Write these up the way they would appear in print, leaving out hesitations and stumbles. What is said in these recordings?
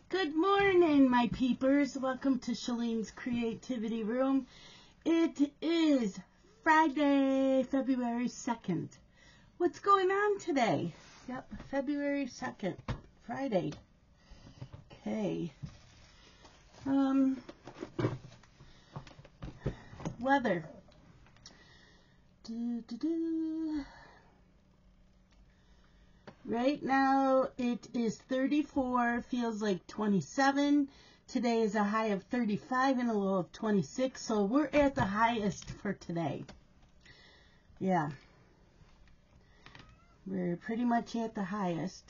Good morning, my peepers. Welcome to Shalene's Creativity Room. It is Friday, February 2nd. What's going on today? Yep, February 2nd, Friday. Okay. Weather. Right now it is 34, feels like 27. Today is a high of 35 and a low of 26, so we're at the highest for today. Yeah. We're pretty much at the highest.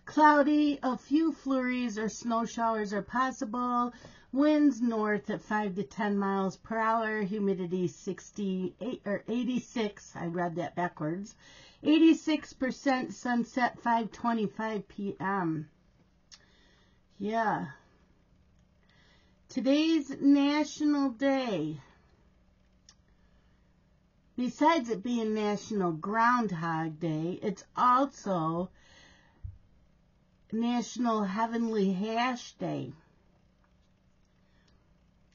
Cloudy, a few flurries or snow showers are possible. Winds north at 5 to 10 miles per hour. Humidity 68 or 86. I read that backwards. 86%. Sunset 5:25 p.m. Yeah. Today's National Day. Besides it being National Groundhog Day, it's also National Heavenly Hash Day.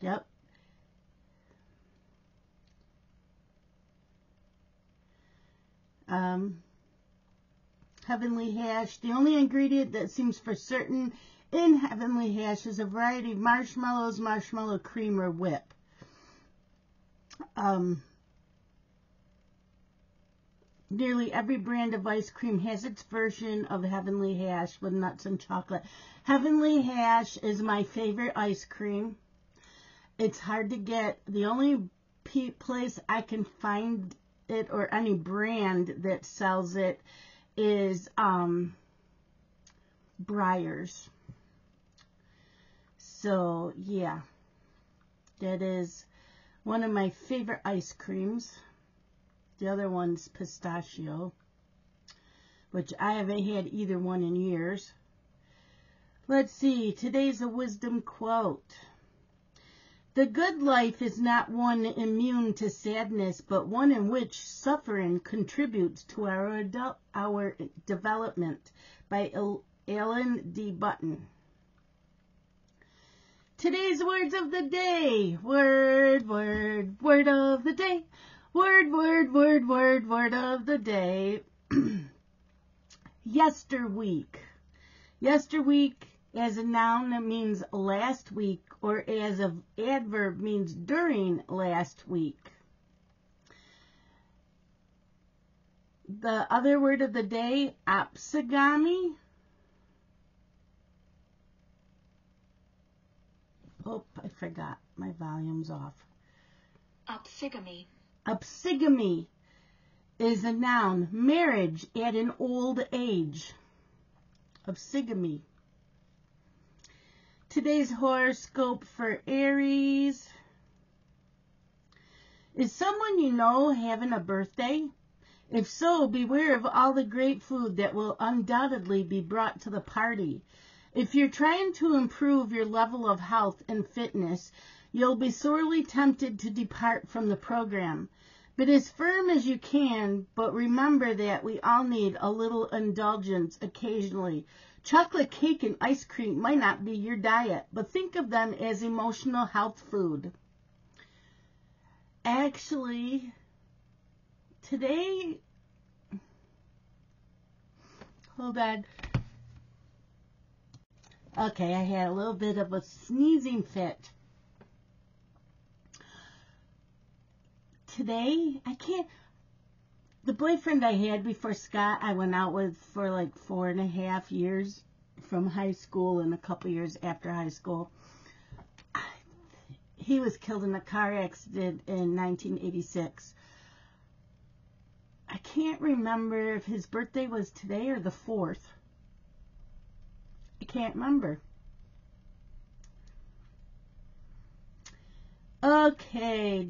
Yep. Heavenly hash. The only ingredient that seems for certain in heavenly hash is a variety of marshmallows, marshmallow cream, or whip. Nearly every brand of ice cream has its version of heavenly hash with nuts and chocolate. Heavenly hash is my favorite ice cream. It's hard to get. The only place I can find it, or any brand that sells it, is Breyers. So, yeah. That is one of my favorite ice creams. The other one's pistachio, which I haven't had either one in years. Let's see. Today's a wisdom quote. The good life is not one immune to sadness, but one in which suffering contributes to our development, by Ellen D. Button. Today's words of the day. Word of the day. Word of the day. Yesterweek. Yesterweek as a noun that means last week, or as an adverb means during last week. The other word of the day, opsigami. Oh, I forgot. My volume's off. Opsigami. Opsigami is a noun, marriage at an old age. Opsigami. Today's horoscope for Aries. Is someone you know having a birthday? If so, beware of all the great food that will undoubtedly be brought to the party. If you're trying to improve your level of health and fitness, you'll be sorely tempted to depart from the program. But as firm as you can, but remember that we all need a little indulgence occasionally. Chocolate cake and ice cream might not be your diet, but think of them as emotional health food. Actually, today, hold on. Okay, I had a little bit of a sneezing fit. Today, the boyfriend I had before Scott, I went out with for like 4.5 years from high school and a couple years after high school. He was killed in a car accident in 1986. I can't remember if his birthday was today or the 4th. I can't remember. Okay,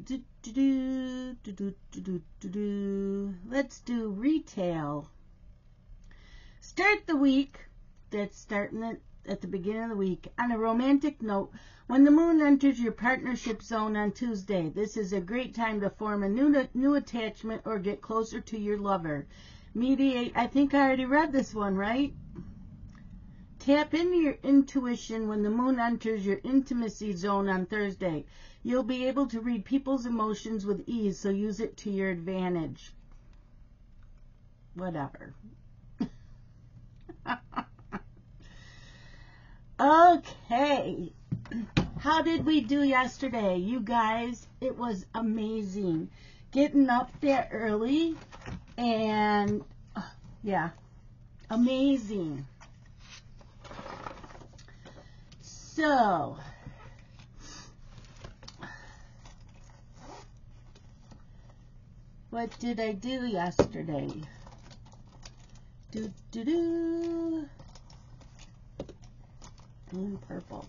let's do retail. Start the week, that's starting it at the beginning of the week, on a romantic note. When the moon enters your partnership zone on Tuesday, this is a great time to form a new attachment or get closer to your lover. Mediate, I think I already read this one, right? Tap into your intuition when the moon enters your intimacy zone on Thursday. You'll be able to read people's emotions with ease, so use it to your advantage. Whatever. Okay. How did we do yesterday? You guys, it was amazing. Getting up that early and, yeah, amazing. So, what did I do yesterday? Blue, purple.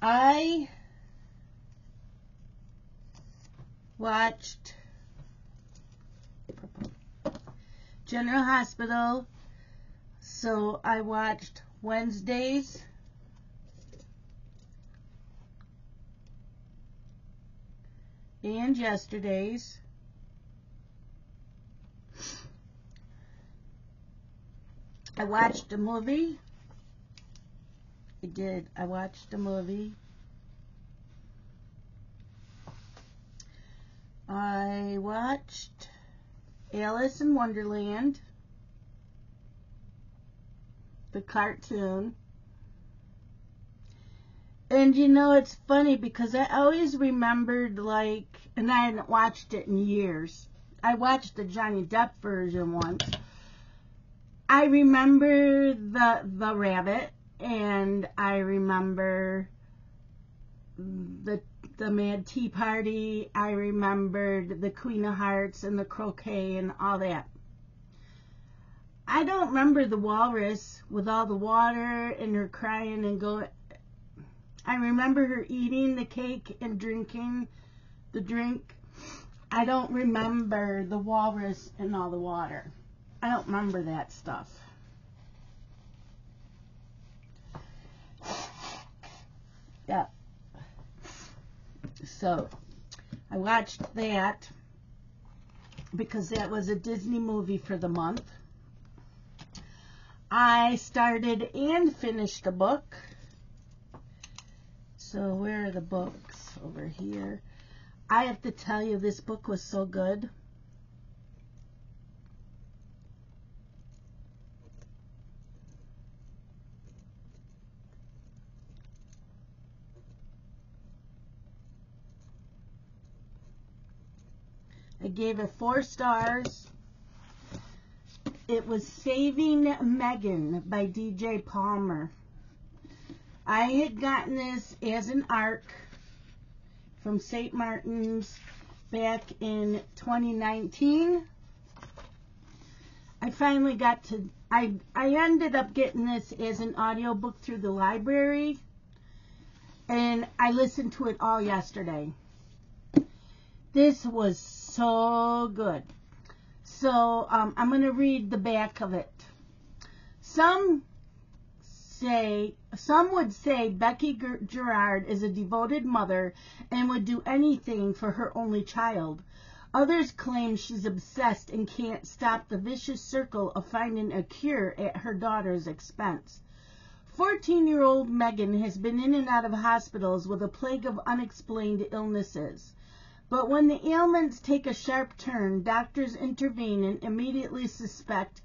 I watched General Hospital, so I watched Wednesdays and yesterday's. I watched a movie. I watched a movie. I watched Alice in Wonderland, the cartoon. And you know, it's funny because I always remembered, like, and I hadn't watched it in years. I watched the Johnny Depp version once. I remember the rabbit, and I remember the Mad Tea Party. I remembered the Queen of Hearts and the croquet and all that. I don't remember the walrus with all the water and her crying and going. I remember her eating the cake and drinking the drink. I don't remember the walrus and all the water. I don't remember that stuff. Yeah. So, I watched that because that was a Disney movie for the month. I started and finished a book. So, where are the books? Over here. I have to tell you, this book was so good. I gave it 4 stars. It was Saving Megan by DJ Palmer. I had gotten this as an ARC from St. Martin's back in 2019. I finally got to, I ended up getting this as an audiobook through the library, and I listened to it all yesterday. This was so good. So I'm going to read the back of it. Some would say Becky Gerard is a devoted mother and would do anything for her only child. Others claim she's obsessed and can't stop the vicious circle of finding a cure at her daughter's expense. 14-year-old Megan has been in and out of hospitals with a plague of unexplained illnesses. But when the ailments take a sharp turn, doctors intervene and immediately suspect,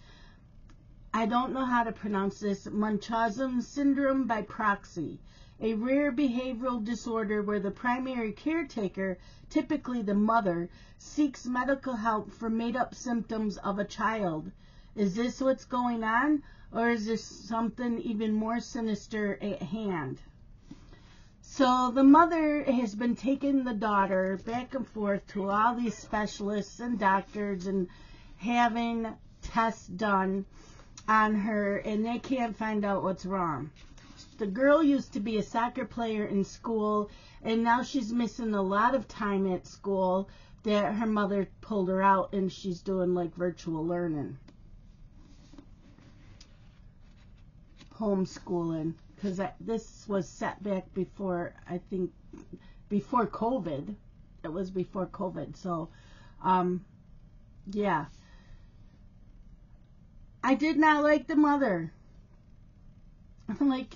I don't know how to pronounce this, Munchausen syndrome by proxy, a rare behavioral disorder where the primary caretaker, typically the mother, seeks medical help for made-up symptoms of a child. Is this what's going on, or is there something even more sinister at hand? So the mother has been taking the daughter back and forth to all these specialists and doctors and having tests done on her, and they can't find out what's wrong. The girl used to be a soccer player in school, and now she's missing a lot of time at school that her mother pulled her out, and she's doing like virtual learning. Homeschooling. Because this was set back before, I think, before COVID. It was before COVID. So, yeah. I did not like the mother. I'm like,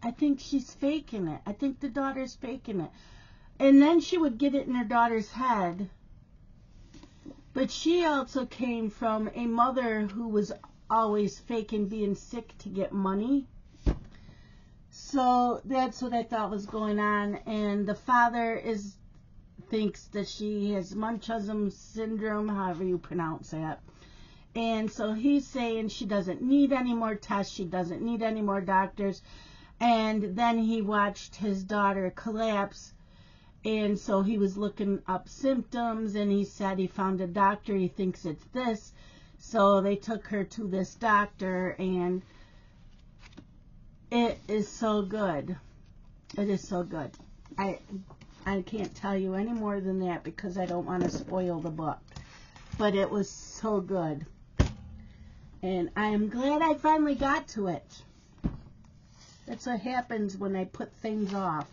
I think she's faking it. I think the daughter's faking it. And then she would get it in her daughter's head. But she also came from a mother who was always faking being sick to get money. So that's what I thought was going on. And the father thinks that she has Munchausen syndrome, however you pronounce that. And so he's saying she doesn't need any more tests, she doesn't need any more doctors. And then he watched his daughter collapse, and so he was looking up symptoms, and he said he found a doctor, he thinks it's this. So they took her to this doctor, and it is so good. It is so good. I can't tell you any more than that because I don't want to spoil the book. But it was so good. And I am glad I finally got to it. That's what happens when I put things off.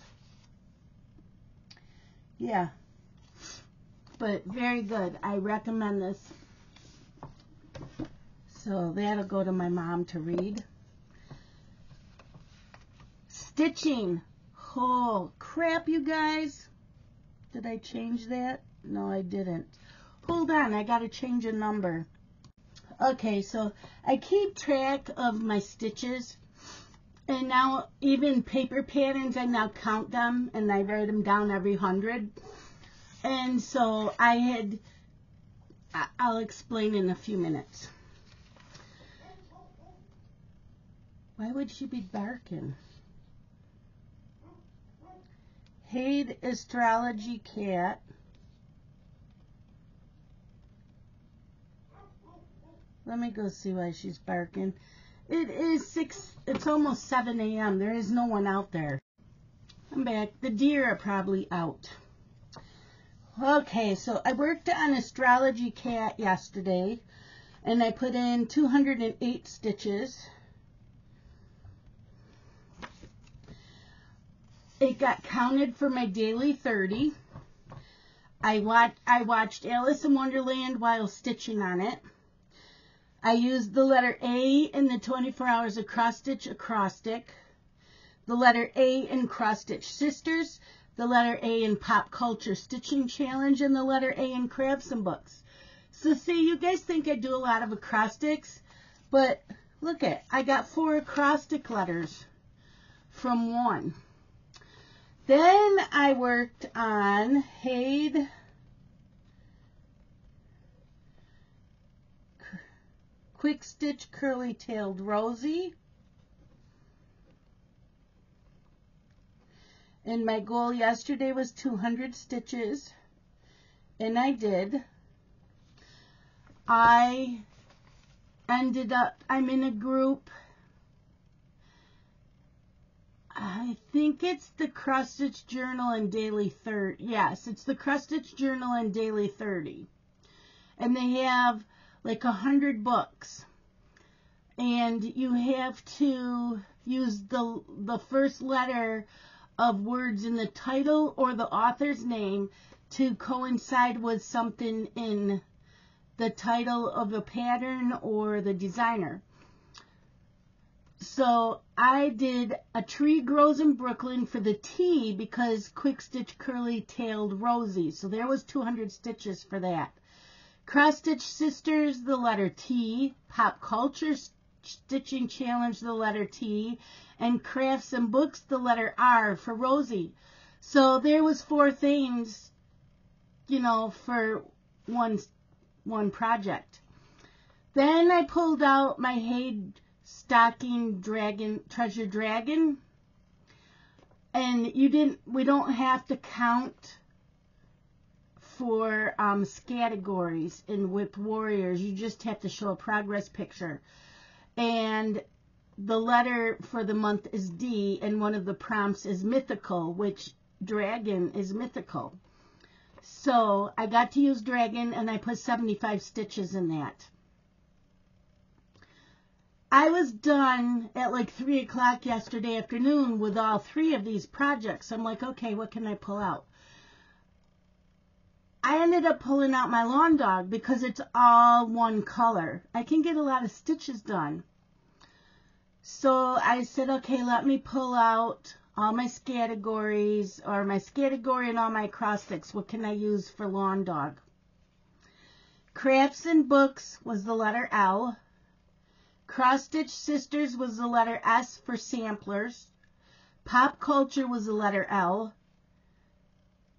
Yeah. But very good. I recommend this. So that'll go to my mom to read. Stitching. Oh, crap, you guys. Did I change that? No, I didn't. Hold on. I got to change a number. Okay, so I keep track of my stitches. And now, even paper patterns, I now count them, and I write them down every 100. And so I'll explain in a few minutes. Why would she be barking? Hade Astrology Cat. Let me go see why she's barking. It is it's almost 7 a.m. There is no one out there. I'm back. The deer are probably out. Okay, so I worked on Astrology Cat yesterday, and I put in 208 stitches. It got counted for my daily 30. I watched Alice in Wonderland while stitching on it. I used the letter A in the 24 Hours of Cross Stitch Acrostic, the letter A in Cross Stitch Sisters, the letter A in Pop Culture Stitching Challenge, and the letter A in Crafts and Books. So see, you guys think I do a lot of acrostics, but look I got 4 acrostic letters from 1. Then I worked on Hade Quick Stitch Curly Tailed Rosie. And my goal yesterday was 200 stitches. And I did. I'm in a group. I think it's the Cross Stitch Journal and Daily 30. Yes, it's the Cross Stitch Journal and Daily 30. And they have like 100 books. And you have to use the first letter of words in the title or the author's name to coincide with something in the title of a pattern or the designer. So I did A Tree Grows in Brooklyn for the T because Quick Stitch Curly Tailed Rosie. So there was 200 stitches for that. Cross Stitch Sisters, the letter T. Pop Culture Stitching Challenge, the letter T. And Crafts and Books, the letter R for Rosie. So there was 4 things, for one project. Then I pulled out my Hade Stocking Treasure Dragon, and we don't have to count for categories in Whipped Warriors. You just have to show a progress picture, and the letter for the month is D, and one of the prompts is mythical, which dragon is mythical. So I got to use dragon, and I put 75 stitches in that. I was done at like 3 o'clock yesterday afternoon with all 3 of these projects. I'm like, okay, what can I pull out? I ended up pulling out my lawn dog because it's all one color. I can get a lot of stitches done. So I said, okay, let me pull out all my categories, or my category and all my cross sticks. What can I use for lawn dog? Crafts and books was the letter L. Cross Stitch Sisters was the letter S for samplers. Pop culture was the letter L.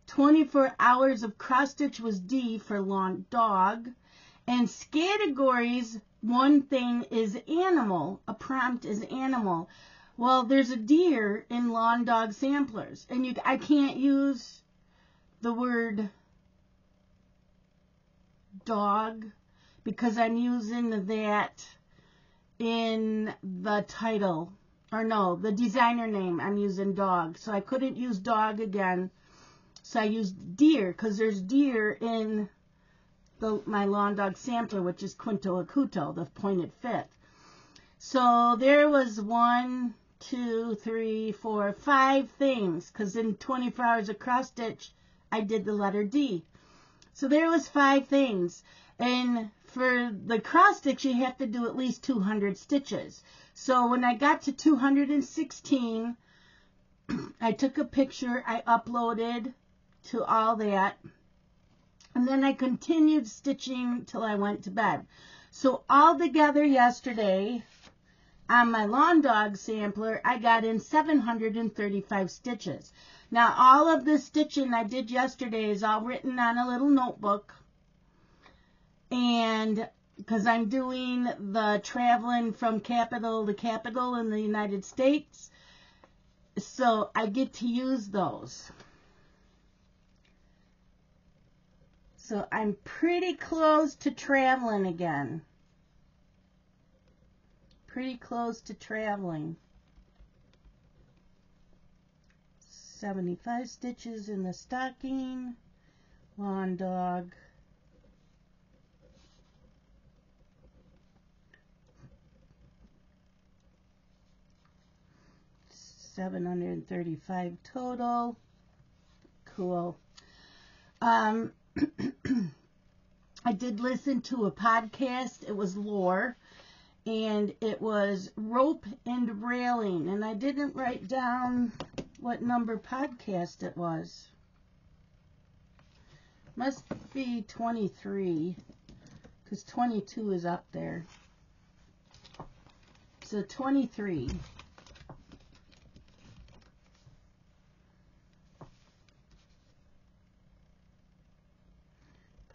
24 hours of cross stitch was D for lawn dog. And categories, one thing is animal. A prompt is animal. Well, there's a deer in lawn dog samplers. And I can't use the word dog because I'm using that in the title. Or no, the designer name, I'm using dog. So I couldn't use dog again. So I used deer because there's deer in my lawn dog sampler, which is Quinto Acuto, the pointed fifth. So there was 1, 2, 3, 4, 5 things, because in 24 hours of cross stitch, I did the letter D. So there was 5 things. And for the cross stitch, you have to do at least 200 stitches. So when I got to 216, I took a picture, I uploaded to all that, and then I continued stitching till I went to bed. So all together yesterday on my lawn dog sampler, I got in 735 stitches. Now all of the stitching I did yesterday is all written on a little notebook, and because I'm doing the traveling from capital to capital in the United States, so I get to use those. So I'm pretty close to traveling again. Pretty close to traveling. 75 stitches in the stocking. Lawn dog. $735 total. Cool. I did listen to a podcast. It was lore, and it was rope and railing, and I didn't write down what number podcast it was. Must be 23, because 22 is up there. So 23.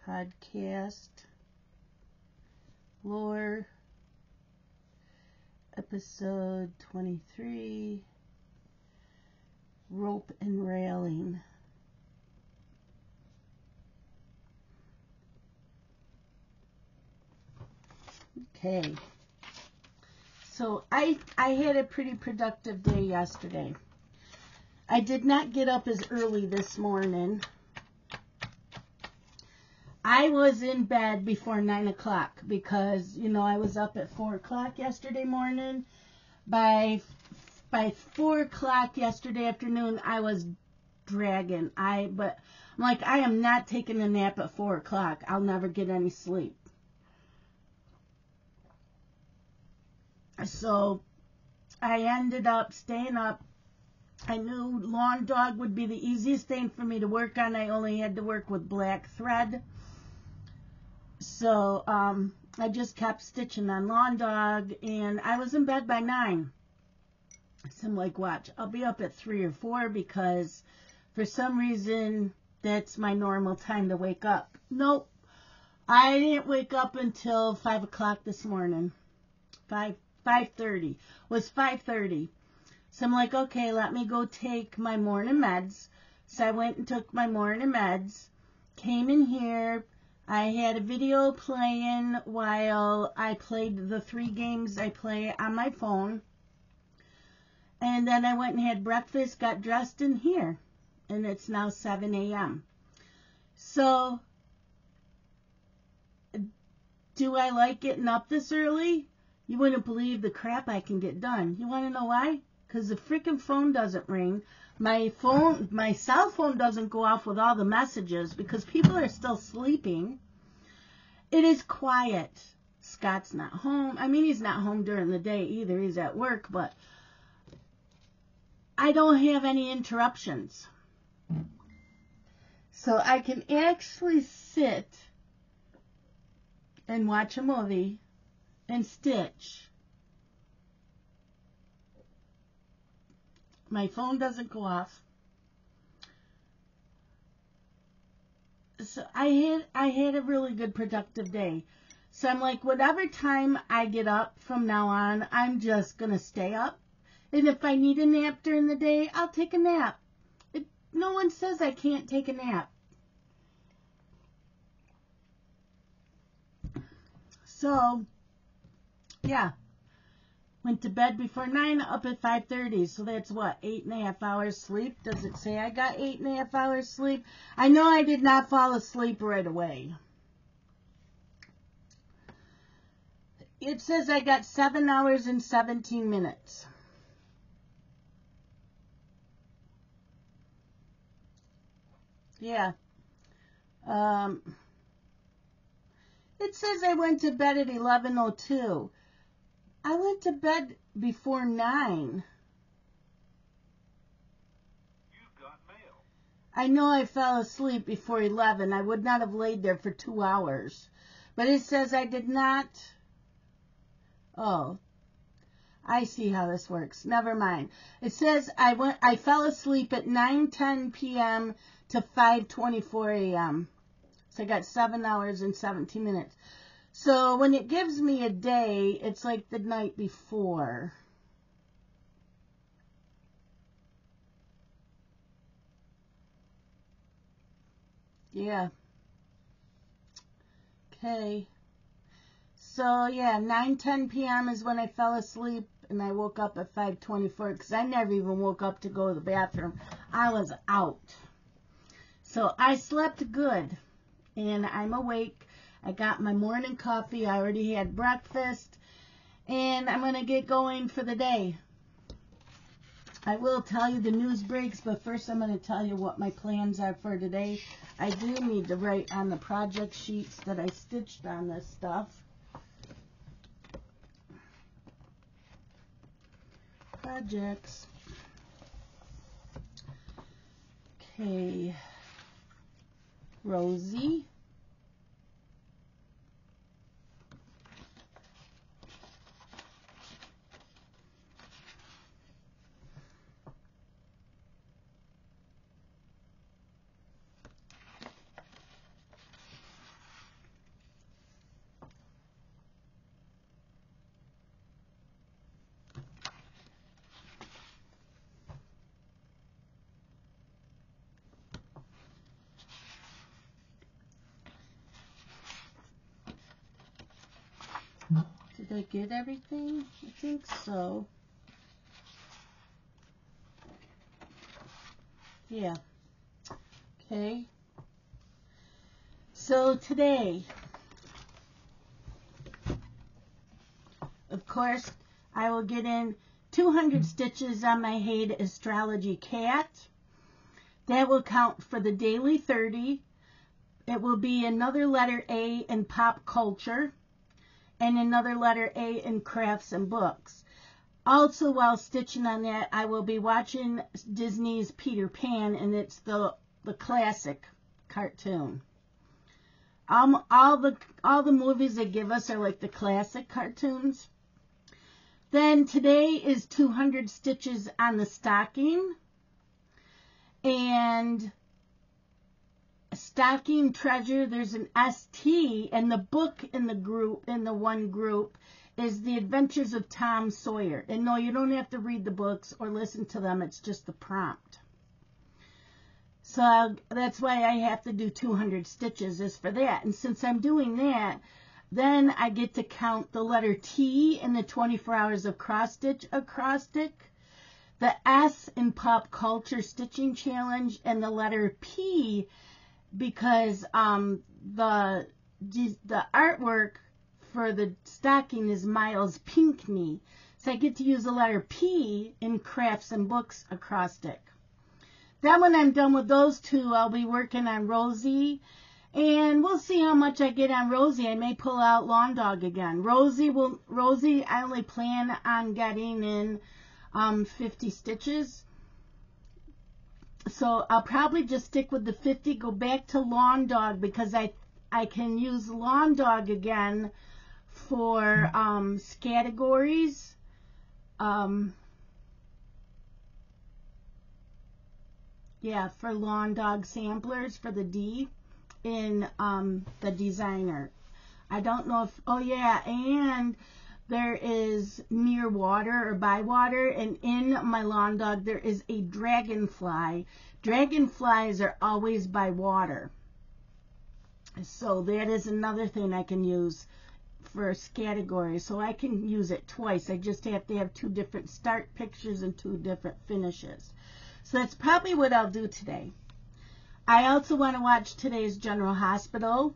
Podcast, lore, episode 23, rope and railing. Okay, so I had a pretty productive day yesterday. I did not get up as early this morning. I was in bed before 9 o'clock because, I was up at 4 o'clock yesterday morning. By 4 o'clock yesterday afternoon, I was dragging. But I'm like, I am not taking a nap at 4 o'clock. I'll never get any sleep. So I ended up staying up. I knew lawn dog would be the easiest thing for me to work on. I only had to work with black thread. So I just kept stitching on lawn dog, and I was in bed by 9. So I'm like, watch, I'll be up at 3 or 4 because for some reason that's my normal time to wake up. Nope, I didn't wake up until 5 o'clock this morning. 5:30 was 5:30. So I'm like, okay, let me go take my morning meds. So I went and took my morning meds, came in here. I had a video playing while I played the 3 games I play on my phone. And then I went and had breakfast, got dressed in here. And it's now 7 a.m. So, do I like getting up this early? You wouldn't believe the crap I can get done. You want to know why? Because the freaking phone doesn't ring. My cell phone doesn't go off with all the messages because people are still sleeping. It is quiet. Scott's not home. I mean, he's not home during the day either. He's at work, but I don't have any interruptions. So I can actually sit and watch a movie and stitch. My phone doesn't go off. So I had a really good productive day. So I'm like, whatever time I get up from now on, I'm just going to stay up. And if I need a nap during the day, I'll take a nap. No one says I can't take a nap. So, yeah. Went to bed before 9, up at 5:30. So that's what, 8.5 hours sleep? Does it say I got 8.5 hours sleep? I know I did not fall asleep right away. It says I got 7 hours and 17 minutes. Yeah. It says I went to bed at 11:02. I went to bed before 9. You've got mail. I know I fell asleep before 11. I would not have laid there for 2 hours. But it says I did not. Oh, I see how this works. Never mind. It says I fell asleep at 9:10 p.m. to 5:24 a.m. So I got 7 hours and 17 minutes. So when it gives me a day, it's like the night before. Yeah. Okay. So yeah, 9:10 p.m. is when I fell asleep, and I woke up at 5:24 because I never even woke up to go to the bathroom. I was out. So I slept good, and I'm awake. I got my morning coffee. I already had breakfast, and I'm going to get going for the day. I will tell you the news breaks, but first I'm going to tell you what my plans are for today. I do need to write on the project sheets that I stitched on this stuff. Projects. Okay. Rosie. Did I get everything? I think so. Yeah. Okay. So today, of course, I will get in 200 stitches on my Hade Astrology Cat. That will count for the daily 30. It will be another letter A in pop culture and another letter A in crafts and books. Also, while stitching on that, I will be watching Disney's Peter Pan, and it's the classic cartoon. All the movies they give us are like the classic cartoons. Then today is 200 stitches on the stocking, and stocking treasure. There's an ST, and the book in the one group is The Adventures of Tom Sawyer. And no, you don't have to read the books or listen to them. It's just the prompt. So that's why I have to do 200 stitches is for that. And since I'm doing that, then I get to count the letter T in the 24 hours of cross stitch acrostic, the S in pop culture stitching challenge, and the letter P because the artwork for the stocking is Miles Pinckney. So I get to use the letter P in crafts and books acrostic. Then when I'm done with those two, I'll be working on Rosie. And we'll see how much I get on Rosie. I may pull out Lawn Dog again. Rosie, I only plan on getting in 50 stitches. So I'll probably just stick with the 50, go back to Lawn Dog because I can use Lawn Dog again for categories. Yeah, for Lawn Dog samplers for the D in the designer. I don't know if, oh yeah, and there is near water or by water, and in my Lawn Dog there is a dragonfly. Dragonflies are always by water. So that is another thing I can use for categories. So I can use it twice. I just have to have two different start pictures and two different finishes. So that's probably what I'll do today. I also want to watch today's General Hospital.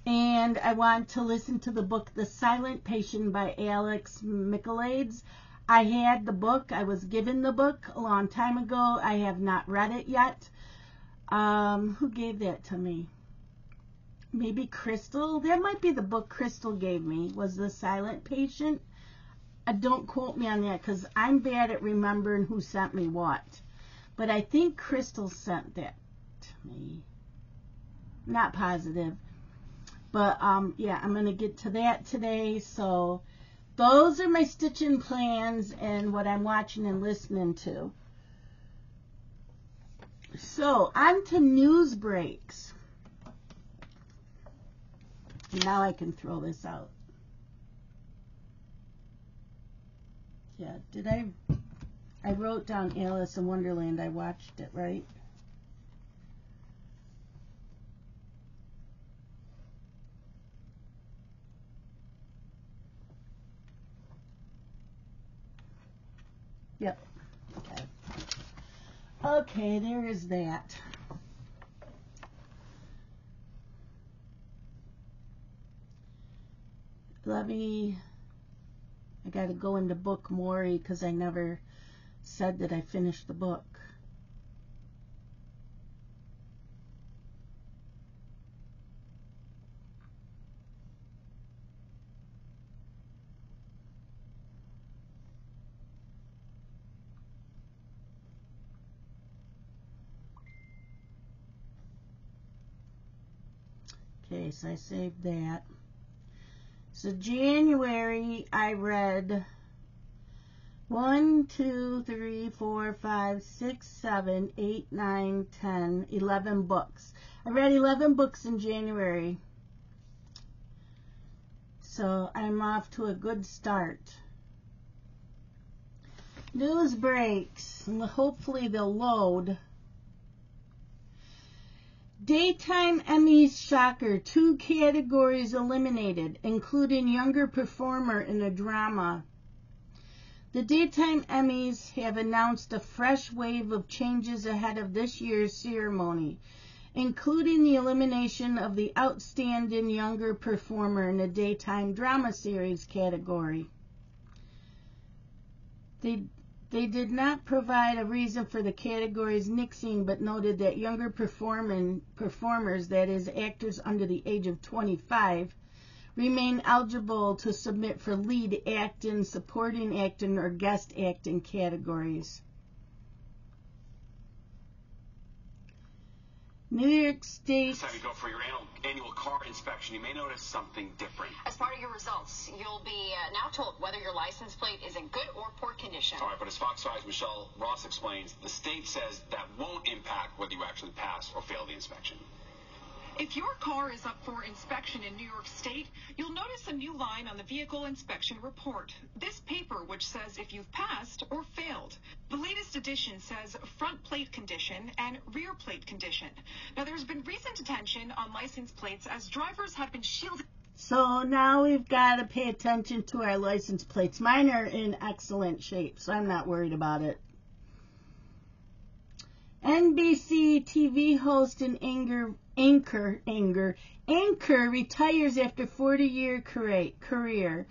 And I want to listen to the book The Silent Patient by Alex Michaelides. I had the book. I was given the book a long time ago. I have not read it yet. Who gave that to me? Maybe Crystal? That might be the book Crystal gave me, was The Silent Patient. Don't quote me on that because I'm bad at remembering who sent me what. But I think Crystal sent that to me. Not positive. But, yeah, I'm going to get to that today. So, those are my stitching plans and what I'm watching and listening to. So, on to news breaks. Now I can throw this out. Yeah, I wrote down Alice in Wonderland. I watched it, right? Yep. Okay. Okay, there is that. I got to go into book Maury because I never said that I finished the book. Okay, so I saved that. So January, I read 1, 2, 3, 4, 5, 6, 7, 8, 9, 10, 11 books. I read 11 books in January. So I'm off to a good start. News breaks. Hopefully they'll load. Daytime Emmys shocker, 2 categories eliminated, including younger performer in a drama. The Daytime Emmys have announced a fresh wave of changes ahead of this year's ceremony, including the elimination of the outstanding younger performer in the daytime drama series category. They did not provide a reason for the category's nixing, but noted that younger performers, that is, actors under the age of 25, remain eligible to submit for lead acting, supporting acting, or guest acting categories. New York State. Next time you go for your annual car inspection, you may notice something different. As part of your results, you'll be now told whether your license plate is in good or poor condition. All right, but as Fox 5's Michelle Ross explains, the state says that won't impact whether you actually pass or fail the inspection. If your car is up for inspection in New York State, you'll notice a new line on the vehicle inspection report. This paper, which says if you've passed or failed. The latest edition says front plate condition and rear plate condition. Now, there's been recent attention on license plates as drivers have been shielded. So now we've got to pay attention to our license plates. Mine are in excellent shape, so I'm not worried about it. NBC TV host and anchor retires after 40-year career.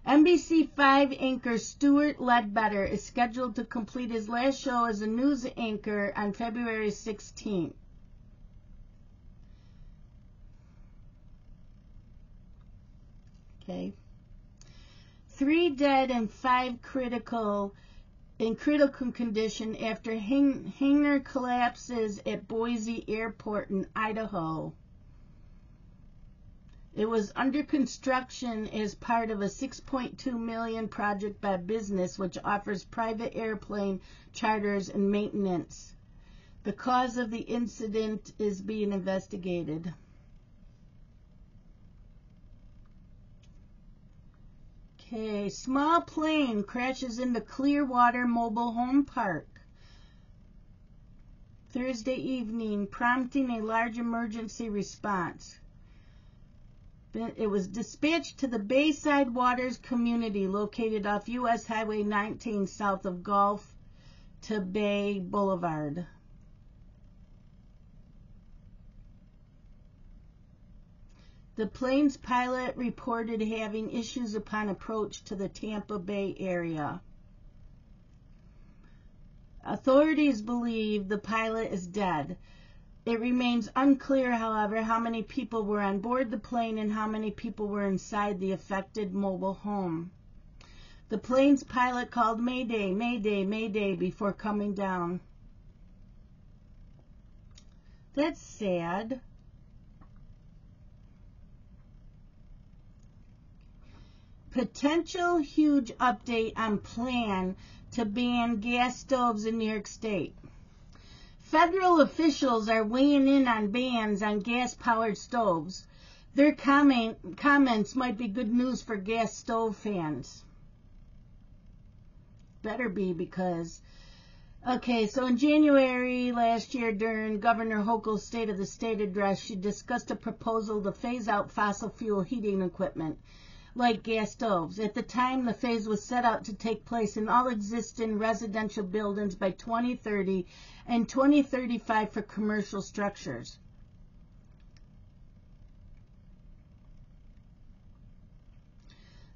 NBC5 anchor Stuart Ledbetter is scheduled to complete his last show as a news anchor on February 16th. Okay. 3 dead and 5 critical condition after hangar collapses at Boise Airport in Idaho. It was under construction as part of a $6.2 million project by business which offers private airplane charters and maintenance. The cause of the incident is being investigated. Okay, small plane crashes into Clearwater Mobile Home Park Thursday evening, prompting a large emergency response. It was dispatched to the Bayside Waters community located off U.S. Highway 19 south of Gulf to Bay Boulevard. The plane's pilot reported having issues upon approach to the Tampa Bay area. Authorities believe the pilot is dead. It remains unclear, however, how many people were on board the plane and how many people were inside the affected mobile home. The plane's pilot called Mayday, Mayday, Mayday before coming down. That's sad. Potential huge update on plan to ban gas stoves in New York State. Federal officials are weighing in on bans on gas-powered stoves. Their comments might be good news for gas stove fans. Better be, because... Okay, so in January last year, during Governor Hochul's State of the State address, she discussed a proposal to phase out fossil fuel heating equipment, like gas stoves. At the time, the phase was set out to take place in all existing residential buildings by 2030 and 2035 for commercial structures.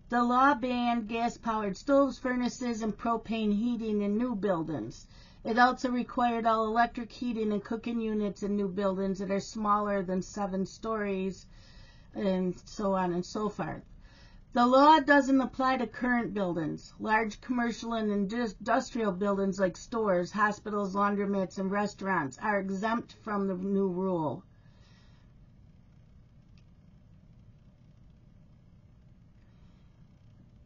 The law banned gas-powered stoves, furnaces, and propane heating in new buildings. It also required all electric heating and cooking units in new buildings that are smaller than 7 stories, and so on and so forth. The law doesn't apply to current buildings. Large commercial and industrial buildings like stores, hospitals, laundromats, and restaurants are exempt from the new rule.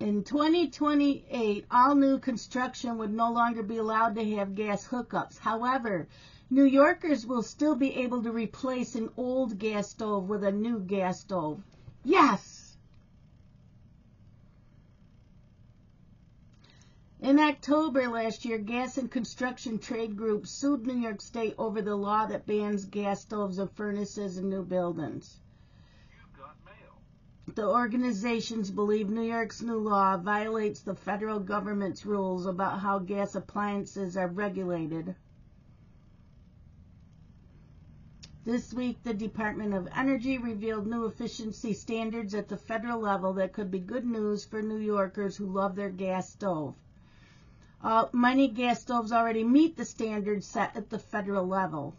In 2028, all new construction would no longer be allowed to have gas hookups. However, New Yorkers will still be able to replace an old gas stove with a new gas stove. Yes! In October last year, gas and construction trade groups sued New York State over the law that bans gas stoves and furnaces in new buildings. You've got mail. The organizations believe New York's new law violates the federal government's rules about how gas appliances are regulated. This week, the Department of Energy revealed new efficiency standards at the federal level that could be good news for New Yorkers who love their gas stove. Many gas stoves already meet the standards set at the federal level.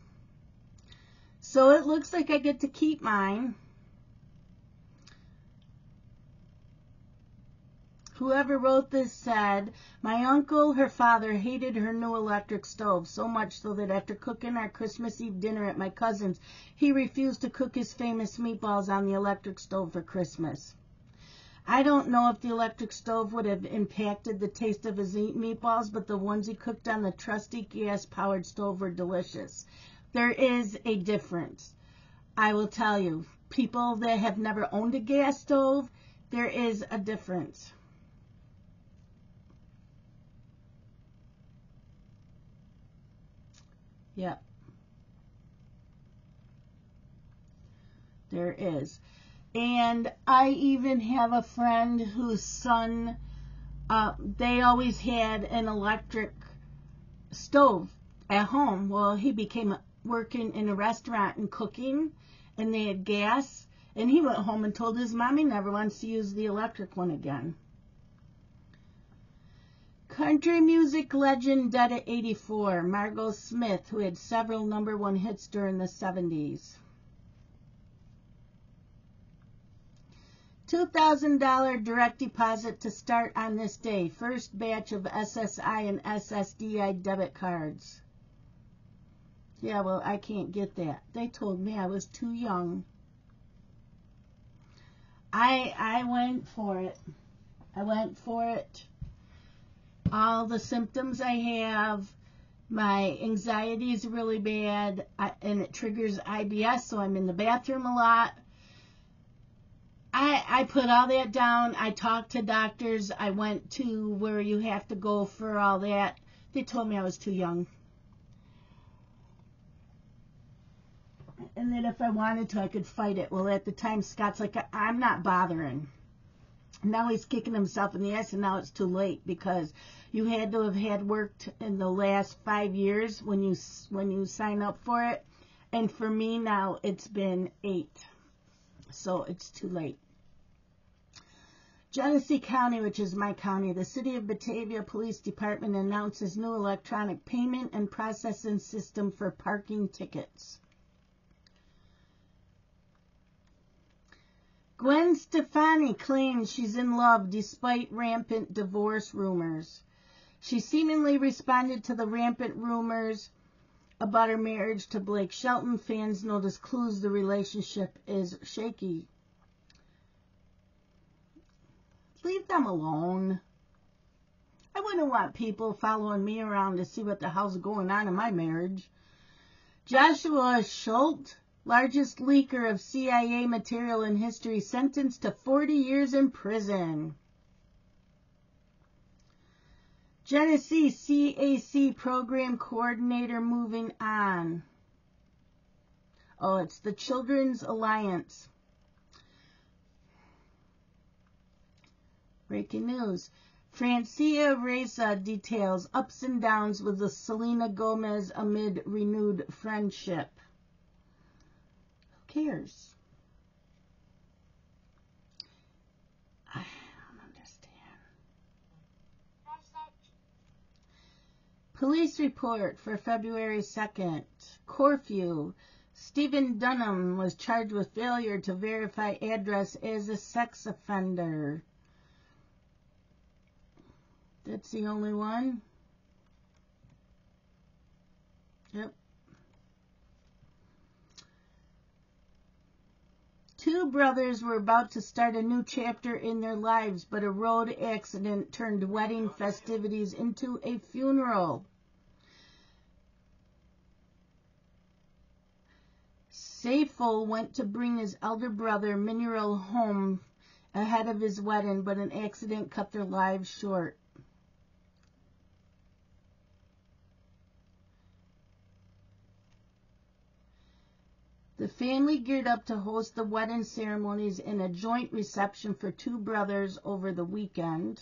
So it looks like I get to keep mine. Whoever wrote this said, my uncle, her father, hated her new electric stove so much so that after cooking our Christmas Eve dinner at my cousin's, he refused to cook his famous meatballs on the electric stove for Christmas. I don't know if the electric stove would have impacted the taste of his meatballs, but the ones he cooked on the trusty gas-powered stove were delicious. There is a difference. I will tell you, people that have never owned a gas stove, there is a difference. Yep. There is. And I even have a friend whose son, they always had an electric stove at home. Well, he became working in a restaurant and cooking, and they had gas. And he went home and told his mom he never wants to use the electric one again. Country music legend dead at 84, Margot Smith, who had several #1 hits during the 70s. $2,000 direct deposit to start on this day. First batch of SSI and SSDI debit cards. Yeah, well, I can't get that. They told me I was too young. I went for it. I went for it. All the symptoms I have, my anxiety is really bad, and it triggers IBS, so I'm in the bathroom a lot. I put all that down. I talked to doctors. I went to where you have to go for all that. They told me I was too young. And that if I wanted to, I could fight it. Well, at the time, Scott's like, I'm not bothering. Now he's kicking himself in the ass, and now it's too late because you had to have had worked in the last 5 years when you sign up for it. And for me now, it's been 8. So it's too late. Genesee County, which is my county, the City of Batavia Police Department announces new electronic payment and processing system for parking tickets. Gwen Stefani claims she's in love despite rampant divorce rumors. She seemingly responded to the rampant rumors about her marriage to Blake Shelton. Fans notice clues the relationship is shaky. Leave them alone. I wouldn't want people following me around to see what the hell's going on in my marriage. Joshua Schultz, largest leaker of CIA material in history, sentenced to 40 years in prison. Genesee CAC program coordinator moving on. Oh, it's the Children's Alliance. Breaking news. Francia Reza details ups and downs with the Selena Gomez amid renewed friendship. Who cares? I don't understand. Police report for February 2nd. Corfu. Stephen Dunham was charged with failure to verify address as a sex offender. That's the only one? Yep. 2 brothers were about to start a new chapter in their lives, but a road accident turned wedding festivities into a funeral. Saiful went to bring his elder brother, Mineral, home ahead of his wedding, but an accident cut their lives short. The family geared up to host the wedding ceremonies and a joint reception for 2 brothers over the weekend.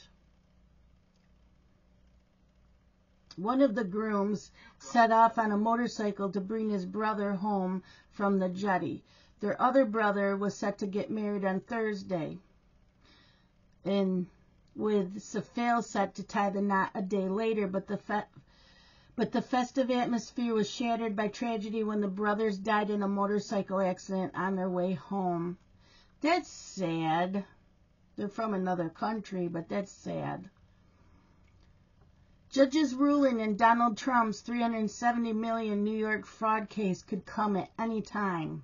One of the grooms set off on a motorcycle to bring his brother home from the jetty. Their other brother was set to get married on Thursday, and with Safail set to tie the knot a day later, but the festive atmosphere was shattered by tragedy when the brothers died in a motorcycle accident on their way home. That's sad. They're from another country, but that's sad. Judge's ruling in Donald Trump's $370 million New York fraud case could come at any time.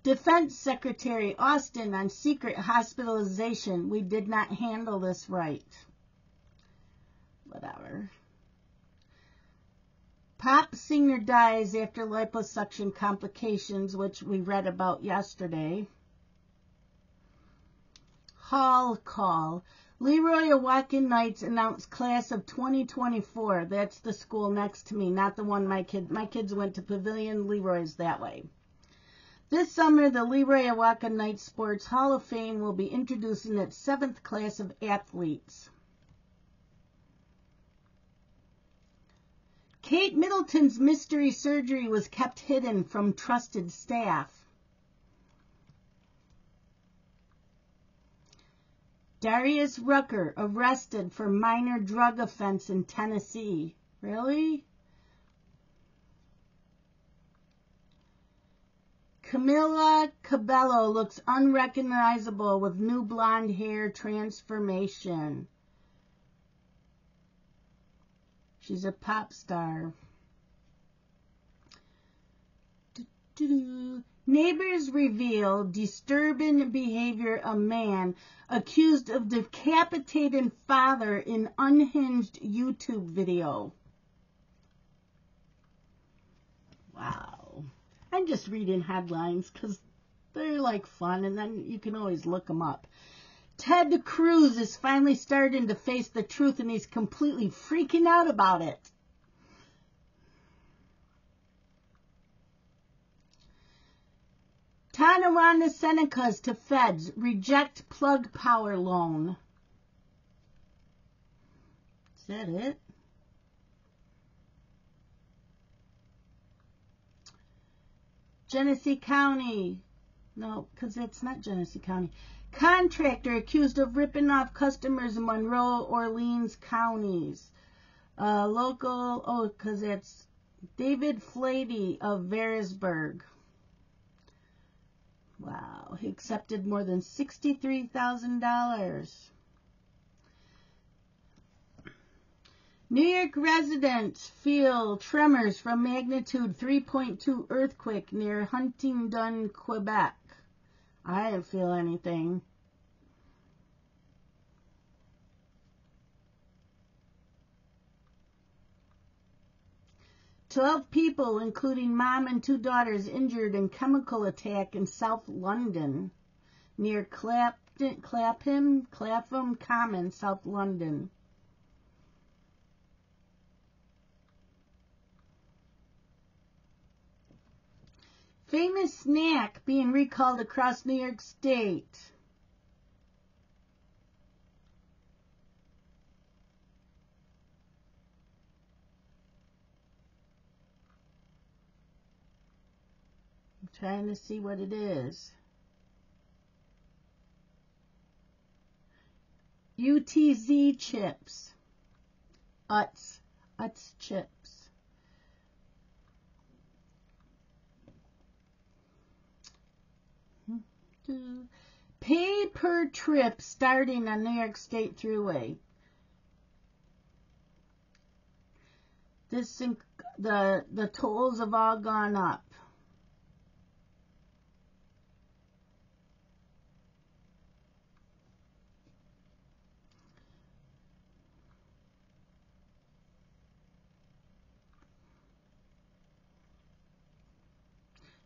Defense Secretary Austin on secret hospitalization. We did not handle this right. Whatever. Pop singer dies after liposuction complications, which we read about yesterday. Hall call. Leroy Awaken Knights announced class of 2024. That's the school next to me, not the one my kids went to Pavilion. Leroy's that way. This summer, the Leroy Awaken Knights Sports Hall of Fame will be introducing its 7th class of athletes. Kate Middleton's mystery surgery was kept hidden from trusted staff. Darius Rucker arrested for minor drug offense in Tennessee. Really? Camila Cabello looks unrecognizable with new blonde hair transformation. She's a pop star. Neighbors reveal disturbing behavior of man accused of decapitating father in unhinged YouTube video. Wow. I'm just reading headlines because they're like fun, and then you can always look them up. Ted Cruz is finally starting to face the truth, and he's completely freaking out about it. Tonawanda Senecas to feds reject plug power loan. Is that it? Genesee County. No, because it's not Genesee County. Contractor accused of ripping off customers in Monroe, Orleans counties. Because it's David Flady of Verisburg. Wow, he accepted more than $63,000. New York residents feel tremors from magnitude 3.2 earthquake near Huntingdon, Quebec. I didn't feel anything. "12 people, including mom and 2 daughters, injured in chemical attack in South London, near Clapham Common, South London." Famous snack being recalled across New York State. I'm trying to see what it is. UTZ chips. Utz chips. Pay per trip starting on New York State Thruway. The tolls have all gone up.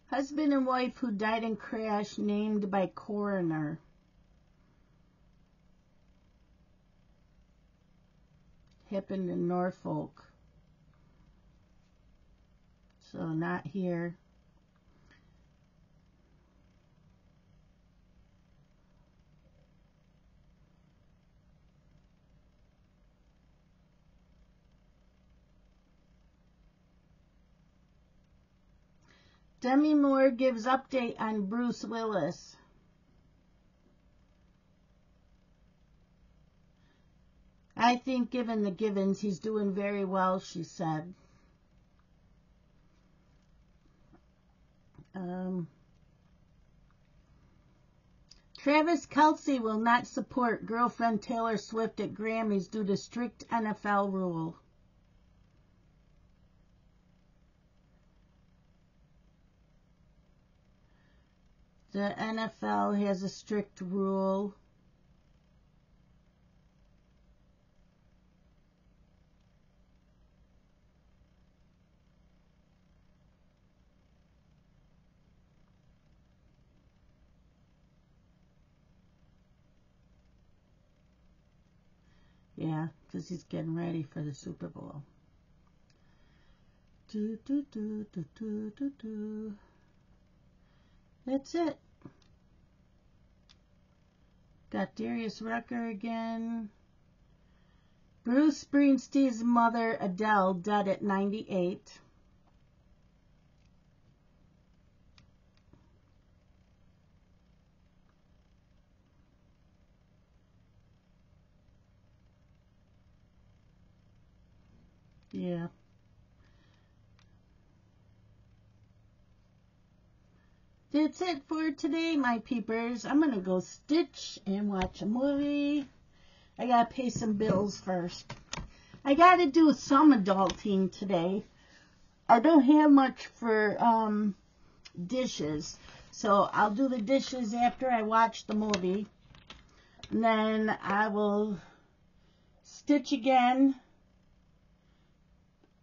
Husband and wife who died in crash named by coroner. Happened in Norfolk. So not here. Demi Moore gives update on Bruce Willis. "I think given the givens, he's doing very well," she said. Travis Kelce will not support girlfriend Taylor Swift at Grammys due to strict NFL rule. The NFL has a strict rule. Yeah, because he's getting ready for the Super Bowl. That's it. Got Darius Rucker again. Bruce Springsteen's mother, Adele, dead at 98. Yeah. That's it for today, my peepers. I'm going to go stitch and watch a movie. I got to pay some bills first. I got to do some adulting today. I don't have much for dishes. So I'll do the dishes after I watch the movie. And then I will stitch again,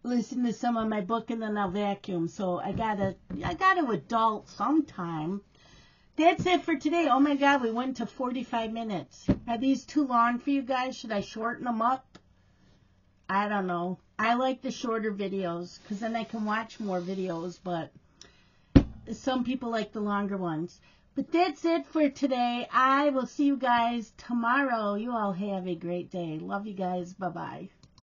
listen to some of my book, and then I'll vacuum. So I gotta adult sometime. That's it for today. Oh my God, we went to 45 minutes. Are these too long for you guys? Should I shorten them up? I don't know. I like the shorter videos because then I can watch more videos, but some people like the longer ones. But that's it for today. I will see you guys tomorrow. You all have a great day. Love you guys. Bye-bye.